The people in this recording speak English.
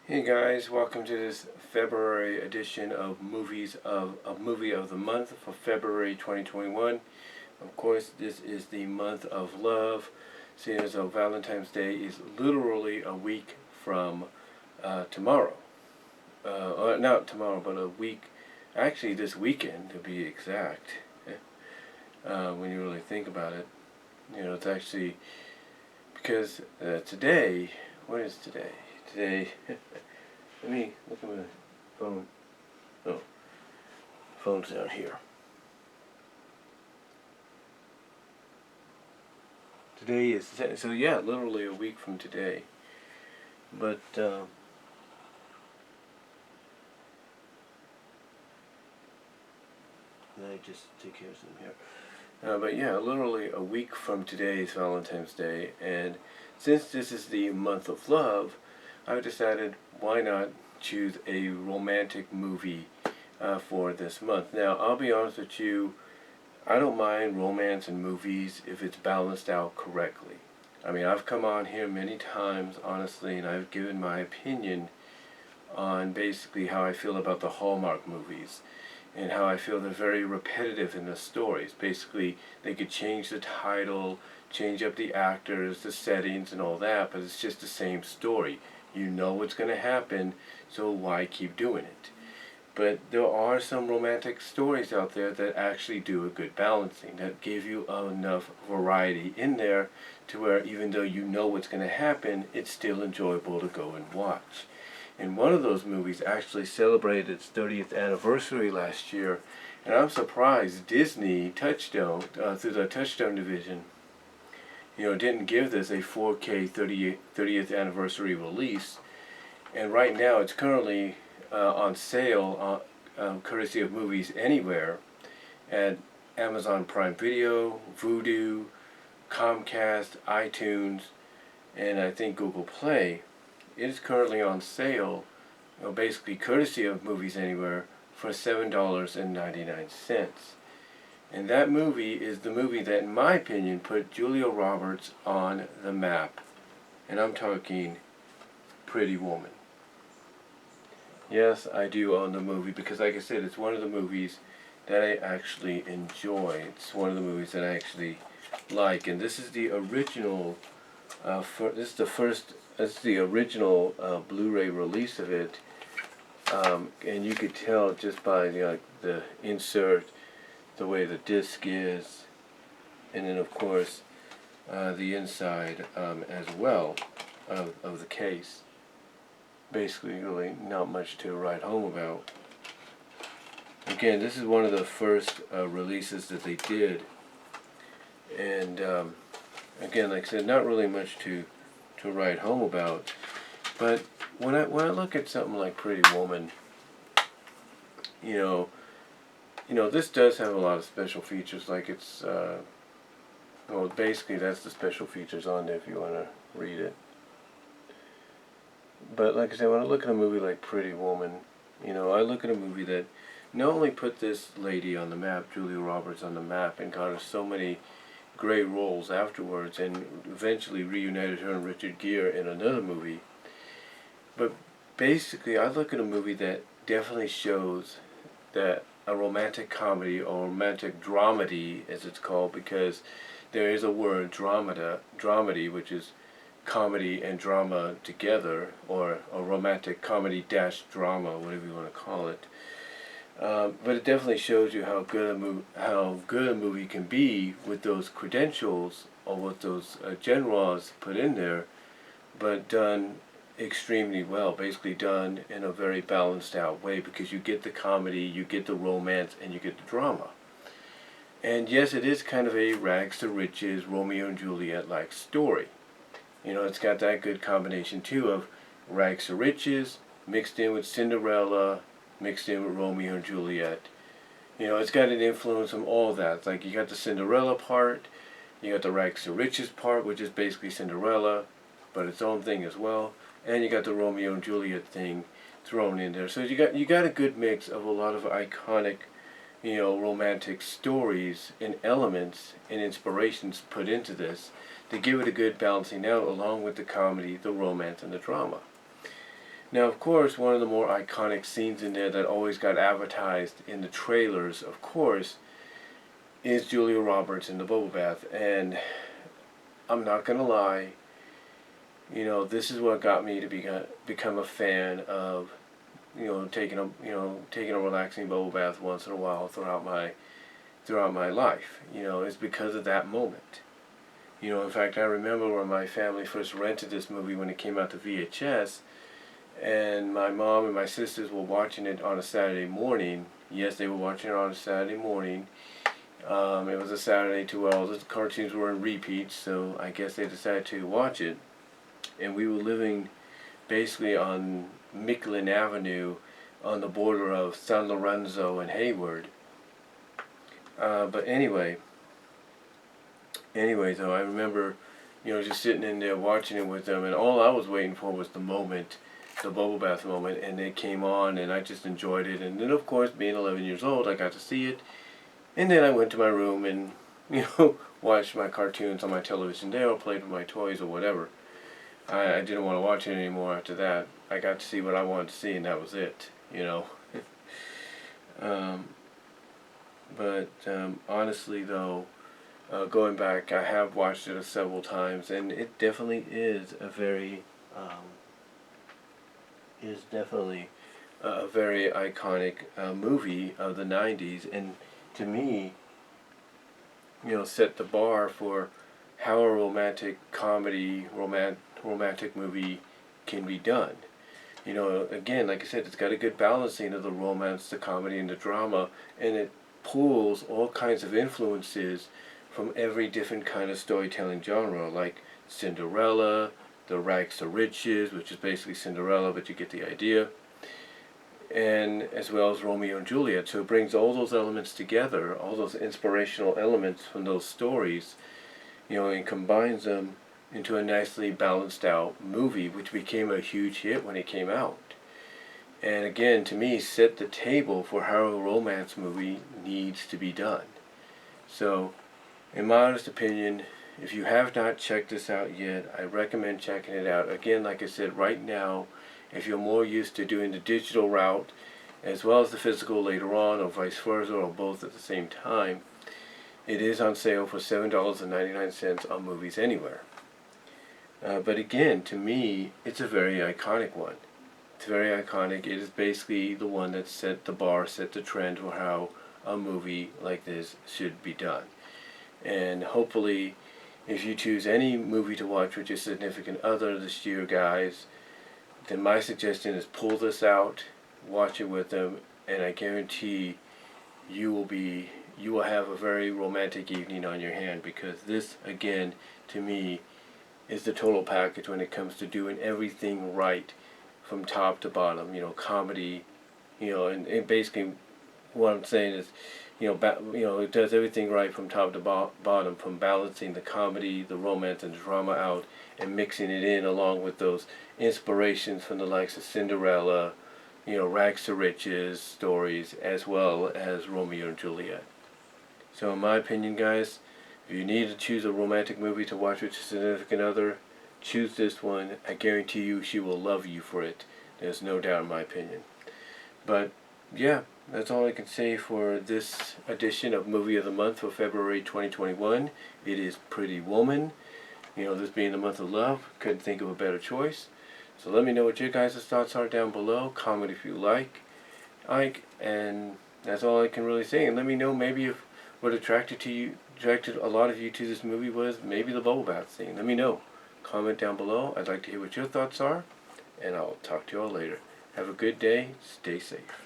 Hey guys, welcome to this February edition of Movie of the Month for February 2021. Of course, this is the month of love, seeing as though Valentine's Day is literally a week from tomorrow. Or not tomorrow, but a week, actually this weekend to be exact. When you really think about it, it's actually because today, what is today? Today, let me look at my phone. Oh, phone's down here. Today is, so yeah, literally a week from today. But, let me just take care of something here. But yeah, literally a week from today is Valentine's Day, and since this is the month of love, I've decided why not choose a romantic movie for this month. Now, I'll be honest with you, I don't mind romance in movies if it's balanced out correctly. I mean, I've come on here many times, honestly, and I've given my opinion on basically how I feel about the Hallmark movies and how I feel they're very repetitive in the stories. Basically, they could change the title, change up the actors, the settings, and all that, but it's just the same story. You know what's going to happen, so why keep doing it? But there are some romantic stories out there that actually do a good balancing, that give you enough variety in there to where even though you know what's going to happen, it's still enjoyable to go and watch. And one of those movies actually celebrated its 30th anniversary last year, and I'm surprised Disney Touchstone, through the Touchstone division, didn't give this a 4K 30th anniversary release. And right now it's currently on sale, courtesy of Movies Anywhere, at Amazon Prime Video, Vudu, Comcast, iTunes, and I think Google Play. It is currently on sale, basically courtesy of Movies Anywhere, for $7.99. And that movie is the movie that, in my opinion, put Julia Roberts on the map. And I'm talking Pretty Woman. Yes, I do own the movie because, like I said, it's one of the movies that I actually enjoy. It's one of the movies that I actually like, and this is the original. This is the original Blu-ray release of it, and you could tell just by the insert, the way the disc is, and then of course the inside as well of the case. Basically, really not much to write home about. Again, this is one of the first releases that they did, and again, like I said, not really much to write home about. But when I look at something like Pretty Woman, this does have a lot of special features. Like it's well, basically that's the special features on there if you want to read it. But like I said, when I look at a movie like Pretty Woman, I look at a movie that not only put this lady on the map, Julia Roberts on the map, and got her so many great roles afterwards, and eventually reunited her and Richard Gere in another movie. But basically, I look at a movie that definitely shows that a romantic comedy or romantic dramedy, as it's called, because there is a word, dramedy, which is comedy and drama together, or a romantic comedy dash drama, whatever you want to call it. But it definitely shows you how good a movie can be with those credentials or with those genres put in there, but done extremely well. Basically done in a very balanced out way, because you get the comedy, you get the romance, and you get the drama. And yes, it is kind of a rags to riches Romeo and Juliet like story. It's got that good combination too of rags to riches mixed in with Cinderella, mixed in with Romeo and Juliet. It's got an influence from all that. It's like you got the Cinderella part, you got the rags to riches part, which is basically Cinderella, but its own thing as well, and you got the Romeo and Juliet thing thrown in there. So you got a good mix of a lot of iconic, romantic stories and elements and inspirations put into this to give it a good balancing out, along with the comedy, the romance, and the drama. Now, of course, one of the more iconic scenes in there that always got advertised in the trailers, of course, is Julia Roberts in the bubble bath. And I'm not gonna lie, this is what got me to become a fan of, taking a relaxing bubble bath once in a while throughout my life. It's because of that moment. In fact, I remember when my family first rented this movie when it came out to VHS, and my mom and my sisters were watching it on a Saturday morning. Yes, they were watching it on a Saturday morning. It was a Saturday too. Well, the cartoons were in repeats, so I guess they decided to watch it. And we were living basically on Micklin Avenue on the border of San Lorenzo and Hayward. But anyway, though, I remember, just sitting in there watching it with them, and all I was waiting for was the moment, the bubble bath moment, and it came on, and I just enjoyed it. And then, of course, being 11 years old, I got to see it, and then I went to my room and, watched my cartoons on my television there, or played with my toys or whatever. I didn't want to watch it anymore after that. I got to see what I wanted to see, and that was it, But honestly, though, going back, I have watched it several times, and it definitely is a very iconic movie of the '90s, and to me, set the bar for how a romantic comedy, romantic movie can be done. Again, like I said, it's got a good balancing of the romance, the comedy, and the drama, and it pulls all kinds of influences from every different kind of storytelling genre, like Cinderella, the Rags to Riches, which is basically Cinderella, but you get the idea, and as well as Romeo and Juliet. So it brings all those elements together, all those inspirational elements from those stories, and combines them into a nicely balanced out movie, which became a huge hit when it came out. And again, to me, set the table for how a romance movie needs to be done. So, in my honest opinion, if you have not checked this out yet, I recommend checking it out. Again, like I said, right now, if you're more used to doing the digital route as well as the physical later on, or vice versa, or both at the same time, it is on sale for $7.99 on Movies Anywhere. But again, to me, it's a very iconic one. It's very iconic. It is basically the one that set the bar, set the trend for how a movie like this should be done. And hopefully, if you choose any movie to watch with your significant other this year, guys, then my suggestion is pull this out, watch it with them, and I guarantee you will have a very romantic evening on your hand, because this, again, to me, is the total package when it comes to doing everything right from top to bottom. Comedy, and basically what I'm saying is, it does everything right from top to bottom, from balancing the comedy, the romance, and the drama out, and mixing it in along with those inspirations from the likes of Cinderella, Rags to Riches stories, as well as Romeo and Juliet. So in my opinion, guys, if you need to choose a romantic movie to watch with your significant other, choose this one. I guarantee you she will love you for it. There's no doubt in my opinion. But yeah, that's all I can say for this edition of Movie of the Month for February 2021. It is Pretty Woman. This being the month of love, couldn't think of a better choice. So let me know what your guys' thoughts are down below. Comment if you like. And that's all I can really say. And let me know maybe if what attracted a lot of you to this movie was maybe the bubble bath scene. Let me know. Comment down below. I'd like to hear what your thoughts are, and I'll talk to you all later. Have a good day. Stay safe.